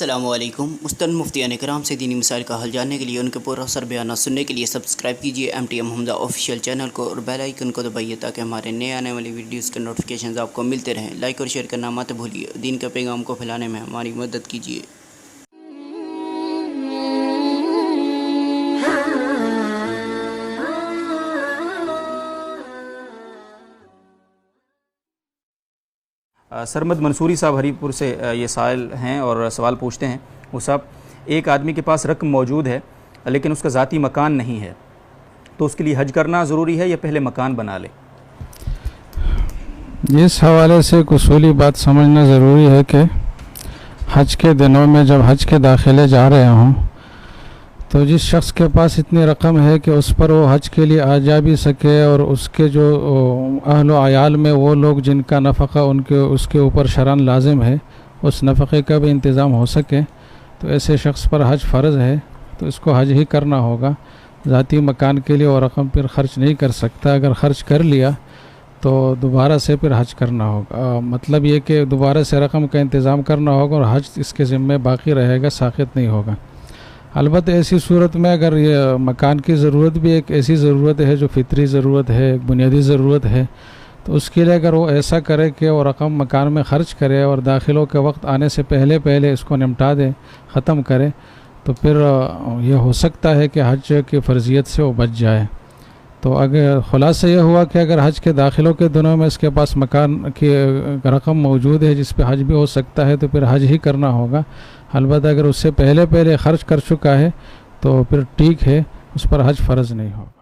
अस्सलामुअलैकुम। मुस्तन मुफ्तियान कराम से दीनी मिसाइल का हल जानने के लिए, उनके पुरअसर बयान सुनने के लिए सब्सक्राइब कीजिए MTM हमजा ऑफिशियल चैनल को और बेल आइकन को दबाइए ताकि हमारे नए आने वाली वीडियोस के नोटिफिकेशंस आपको मिलते रहें। लाइक और शेयर करना मत भूलिए। दीन के पैगाम को फैलाने में हमारी मदद कीजिए। सरमद मंसूरी साहब हरीपुर से ये साइल हैं और सवाल पूछते हैं। वो साहब, एक आदमी के पास रकम मौजूद है लेकिन उसका ज़ाती मकान नहीं है, तो उसके लिए हज करना ज़रूरी है या पहले मकान बना ले? इस हवाले से एक उसूली बात समझना ज़रूरी है कि हज के दिनों में जब हज के दाखिले जा रहे हों तो जिस शख्स के पास इतनी रकम है कि उस पर वो हज के लिए आ जा भी सके और उसके जो अहल व आयाल में वो लोग जिनका नफ़क़ा उसके ऊपर शरअन लाजिम है, उस नफ़क़े का भी इंतज़ाम हो सके, तो ऐसे शख्स पर हज फ़र्ज़ है, तो इसको हज ही करना होगा। ज़ाती मकान के लिए वो रकम फिर ख़र्च नहीं कर सकता। अगर ख़र्च कर लिया तो दोबारा से फिर हज करना होगा। मतलब ये कि दोबारा से रकम का इंतज़ाम करना होगा और हज इसके ज़िम्मे बाकी रहेगा, साक़ित नहीं होगा। अलबत्ता ऐसी सूरत में अगर ये मकान की ज़रूरत भी एक ऐसी ज़रूरत है जो फितरी ज़रूरत है, एक बुनियादी ज़रूरत है, तो उसके लिए अगर वो ऐसा करे कि वो रकम मकान में ख़र्च करे और दाखिलों के वक्त आने से पहले पहले इसको निपटा दे, ख़त्म करे, तो फिर ये हो सकता है कि हज की फ़र्ज़ियत से वो बच जाए। तो अगर ख़ुलासा ये हुआ कि अगर हज के दाखिलों के दिनों में इसके पास मकान की रकम मौजूद है जिस पे हज भी हो सकता है, तो फिर हज ही करना होगा। अलबत्ता अगर उससे पहले पहले ख़र्च कर चुका है तो फिर ठीक है, उस पर हज फ़र्ज़ नहीं होगा।